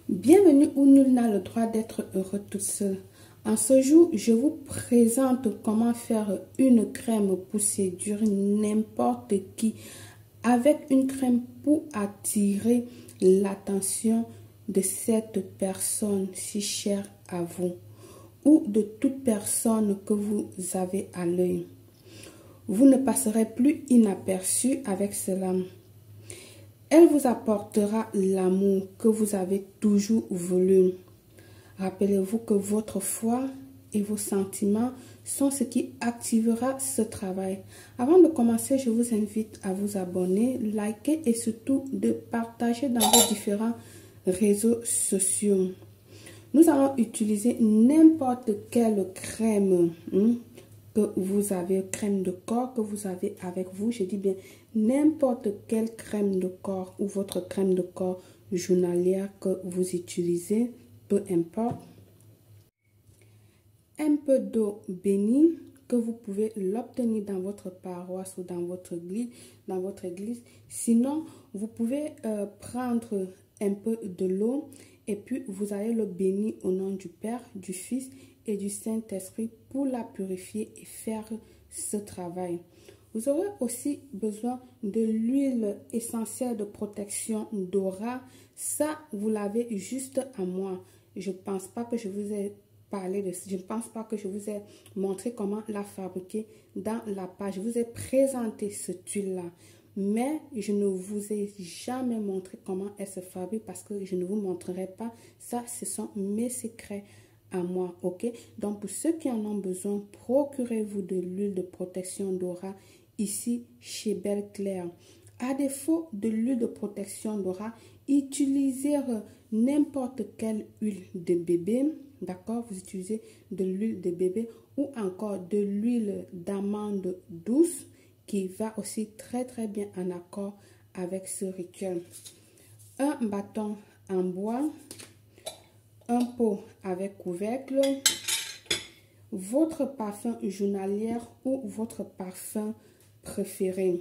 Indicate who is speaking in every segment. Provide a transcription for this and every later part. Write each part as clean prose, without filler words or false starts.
Speaker 1: Bienvenue où nul n'a le droit d'être heureux tout seul. En ce jour, je vous présente comment faire une crème pour séduire n'importe qui avec une crème pour attirer l'attention de cette personne si chère à vous ou de toute personne que vous avez à l'œil. Vous ne passerez plus inaperçu avec cela. Elle vous apportera l'amour que vous avez toujours voulu. Rappelez-vous que votre foi et vos sentiments sont ce qui activera ce travail. Avant de commencer, je vous invite à vous abonner, liker et surtout de partager dans vos différents réseaux sociaux. Nous allons utiliser n'importe quelle crème que vous avez, crème de corps que vous avez avec vous. Je dis bien n'importe quelle crème de corps ou votre crème de corps journalière que vous utilisez, peu importe. Un peu d'eau bénie que vous pouvez l'obtenir dans votre paroisse ou dans votre église. Sinon, vous pouvez prendre un peu de l'eau et puis vous allez le bénir au nom du Père, du Fils et du Saint-Esprit pour la purifier et faire ce travail. Vous aurez aussi besoin de l'huile essentielle de protection d'aura. Ça, vous l'avez juste à moi. Je ne pense pas que je vous ai je ne pense pas que je vous ai montré comment la fabriquer dans la page. Je vous ai présenté cette huile-là, mais je ne vous ai jamais montré comment elle se fabrique parce que je ne vous montrerai pas. Ça, ce sont mes secrets à moi, ok? Donc, pour ceux qui en ont besoin, procurez-vous de l'huile de protection d'aura ici chez Belle Claire. À défaut de l'huile de protection d'aura, utilisez n'importe quelle huile de bébé. D'accord, vous utilisez de l'huile de bébé ou encore de l'huile d'amande douce qui va aussi très bien en accord avec ce rituel. Un bâton en bois, un pot avec couvercle, votre parfum journalier ou votre parfum préféré,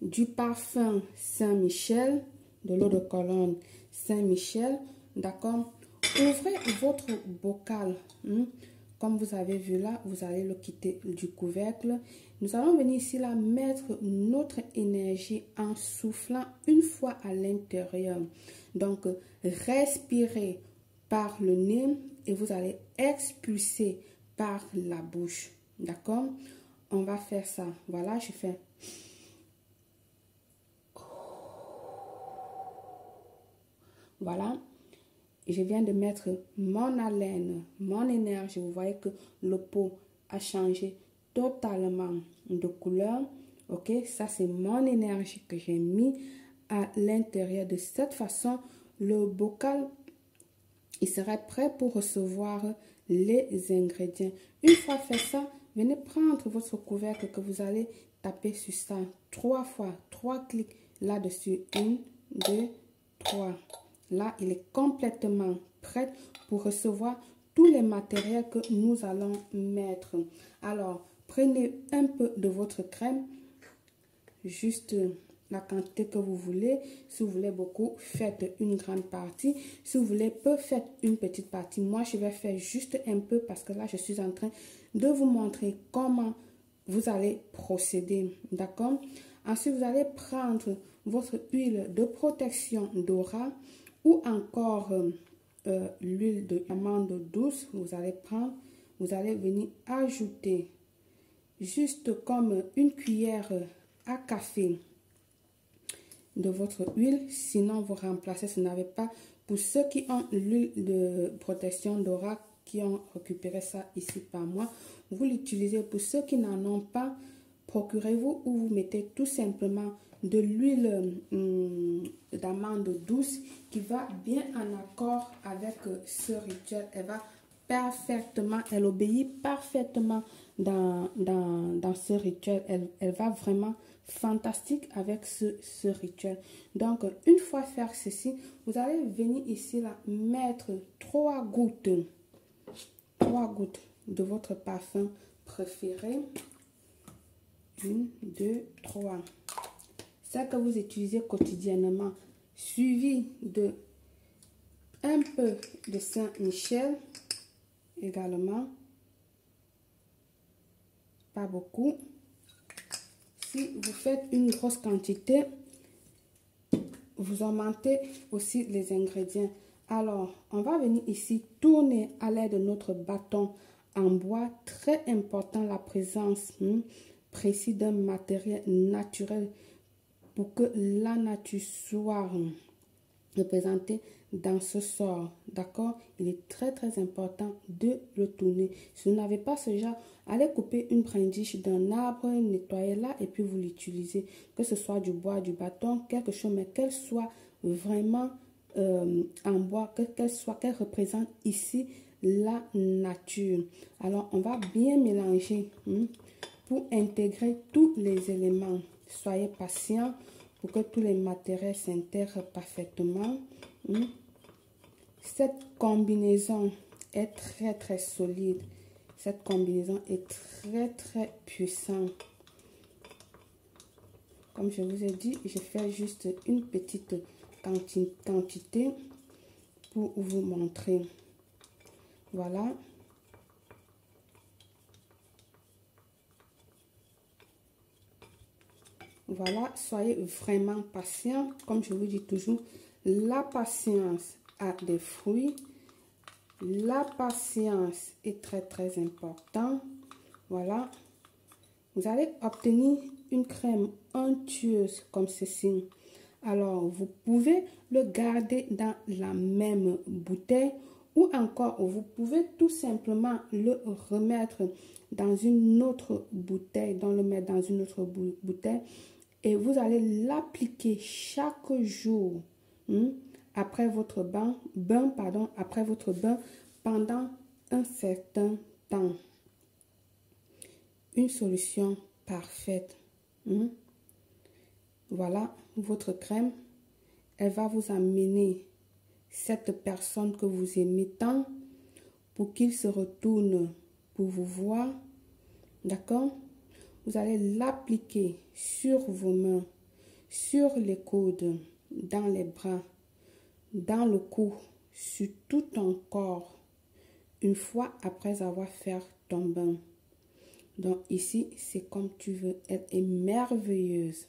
Speaker 1: du parfum Saint-Michel, de l'eau de Cologne Saint-Michel, d'accord. Ouvrez votre bocal. Comme vous avez vu là, vous allez le quitter du couvercle. Nous allons venir ici là mettre notre énergie en soufflant une fois à l'intérieur. Donc, respirez par le nez et vous allez expulser par la bouche. D'accord? On va faire ça. Voilà, je fais. Voilà. Je viens de mettre mon haleine, mon énergie. Vous voyez que le pot a changé totalement de couleur. Ok, ça c'est mon énergie que j'ai mis à l'intérieur. De cette façon, le bocal, il serait prêt pour recevoir les ingrédients. Une fois fait ça, venez prendre votre couvercle que vous allez taper sur ça 3 fois, 3 clics là-dessus. 1, 2, 3. Là, il est complètement prêt pour recevoir tous les matériels que nous allons mettre. Alors, prenez un peu de votre crème, juste la quantité que vous voulez. Si vous voulez beaucoup, faites une grande partie. Si vous voulez peu, faites une petite partie. Moi, je vais faire juste un peu parce que là, je suis en train de vous montrer comment vous allez procéder. D'accord? Ensuite, vous allez prendre votre huile de protection d'aura ou encore l'huile d'amande douce. Vous allez prendre, vous allez venir ajouter juste comme une cuillère à café de votre huile. Sinon, vous remplacez, si vous n'avez pas. Pour ceux qui ont l'huile de protection d'aura, qui ont récupéré ça ici par moi, vous l'utilisez. Pour ceux qui n'en ont pas, procurez-vous ou vous mettez tout simplement de l'huile d'amande douce qui va bien en accord avec ce rituel. Elle va parfaitement, elle obéit parfaitement dans ce rituel. Elle va vraiment fantastique avec ce rituel. Donc, une fois faire ceci, vous allez venir ici là mettre 3 gouttes de votre parfum préféré. 1, 2, 3. Ça que vous utilisez quotidiennement, suivi de un peu de Saint-Michel également. Pas beaucoup. Si vous faites une grosse quantité, vous augmentez aussi les ingrédients. Alors, on va venir ici tourner à l'aide de notre bâton en bois. Très important, la présence précise d'un matériel naturel pour que la nature soit représentée dans ce sort. D'accord? Il est très très important de le tourner. Si vous n'avez pas ce genre, allez couper une brindille d'un arbre, nettoyez-la et puis vous l'utilisez. Que ce soit du bois, du bâton, quelque chose, mais qu'elle soit vraiment en bois, qu'elle représente ici la nature. Alors, on va bien mélanger pour intégrer tous les éléments. Soyez patient pour que tous les matériels s'intègrent parfaitement. Cette combinaison est très très solide. Cette combinaison est très très puissante. Comme je vous ai dit, je fais juste une petite quantité pour vous montrer. Voilà. Voilà, soyez vraiment patient. Comme je vous dis toujours, la patience a des fruits. La patience est très très importante. Voilà. Vous allez obtenir une crème onctueuse comme ceci. Alors, vous pouvez le garder dans la même bouteille ou encore, vous pouvez tout simplement le remettre dans une autre bouteille, et vous allez l'appliquer chaque jour après votre bain pendant un certain temps. Une solution parfaite. Voilà votre crème. Elle va vous amener cette personne que vous aimez tant pour qu'il se retourne pour vous voir. D'accord? Vous allez l'appliquer sur vos mains, sur les coudes, dans les bras, dans le cou, sur tout ton corps, une fois après avoir fait ton bain. Donc ici, c'est comme tu veux. Elle est merveilleuse.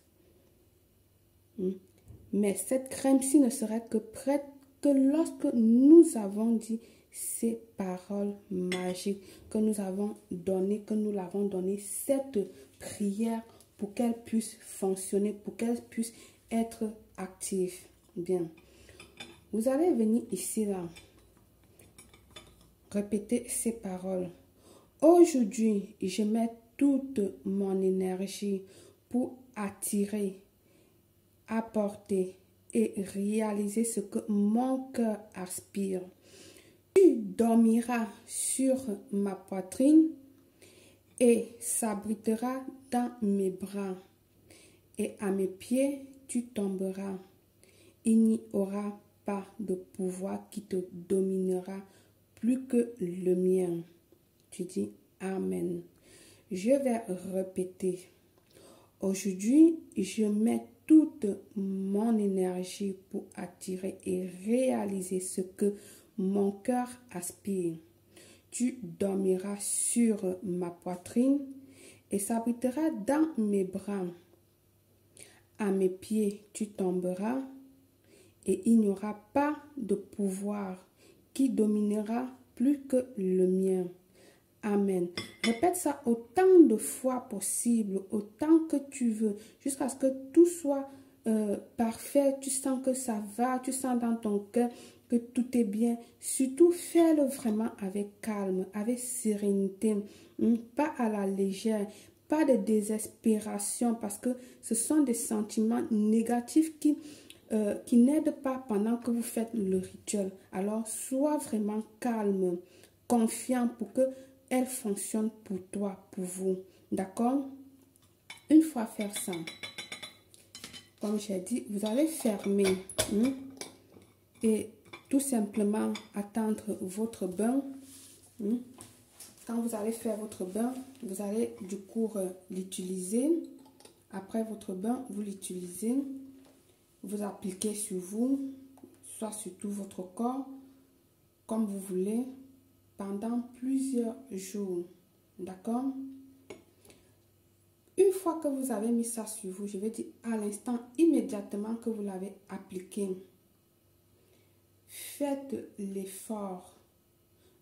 Speaker 1: Mais cette crème-ci ne serait que prête que lorsque nous avons dit ces paroles magiques, que nous l'avons donné cette prière pour qu'elle puisse fonctionner, pour qu'elle puisse être active. Bien. Vous allez venir ici, là, répéter ces paroles. Aujourd'hui, je mets toute mon énergie pour attirer, apporter et réaliser ce que mon cœur aspire. Tu dormiras sur ma poitrine et s'abritera dans mes bras. Et à mes pieds, tu tomberas. Il n'y aura pas de pouvoir qui te dominera plus que le mien. Tu dis Amen. Je vais répéter. Aujourd'hui, je mets toute mon énergie pour attirer et réaliser ce que mon cœur aspire. Tu dormiras sur ma poitrine et s'abritera dans mes bras. À mes pieds, tu tomberas et il n'y aura pas de pouvoir qui dominera plus que le mien. Amen. Répète ça autant de fois possible, autant que tu veux, jusqu'à ce que tout soit parfait. Tu sens que ça va, tu sens dans ton cœur que tout est bien. Surtout, fais-le vraiment avec calme, avec sérénité, pas à la légère, pas de désespération, parce que ce sont des sentiments négatifs qui n'aident pas pendant que vous faites le rituel. Alors, sois vraiment calme, confiant pour que elle fonctionne pour toi, pour vous. D'accord? Une fois faire ça, comme j'ai dit, vous allez fermer et tout simplement attendre votre bain. Quand vous allez faire votre bain, vous allez du coup l'utiliser. Après votre bain, vous l'utilisez. Vous appliquez sur vous, soit sur tout votre corps, comme vous voulez, pendant plusieurs jours. D'accord? Une fois que vous avez mis ça sur vous, je vais dire à l'instant, immédiatement que vous l'avez appliqué, faites l'effort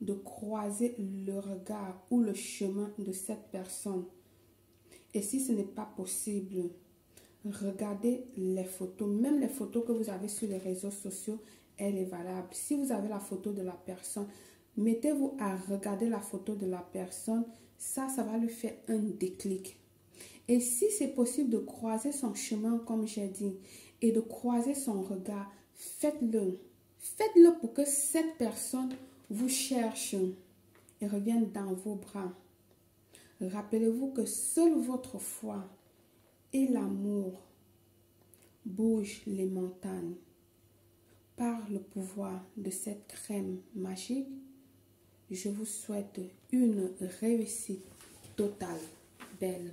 Speaker 1: de croiser le regard ou le chemin de cette personne. Et si ce n'est pas possible, regardez les photos, même les photos que vous avez sur les réseaux sociaux, elle est valable. Si vous avez la photo de la personne, mettez-vous à regarder la photo de la personne, ça va lui faire un déclic. Et si c'est possible de croiser son chemin, comme j'ai dit, et de croiser son regard, faites-le. Faites-le pour que cette personne vous cherche et revienne dans vos bras. Rappelez-vous que seule votre foi et l'amour bougent les montagnes. Par le pouvoir de cette crème magique, je vous souhaite une réussite totale. Belle.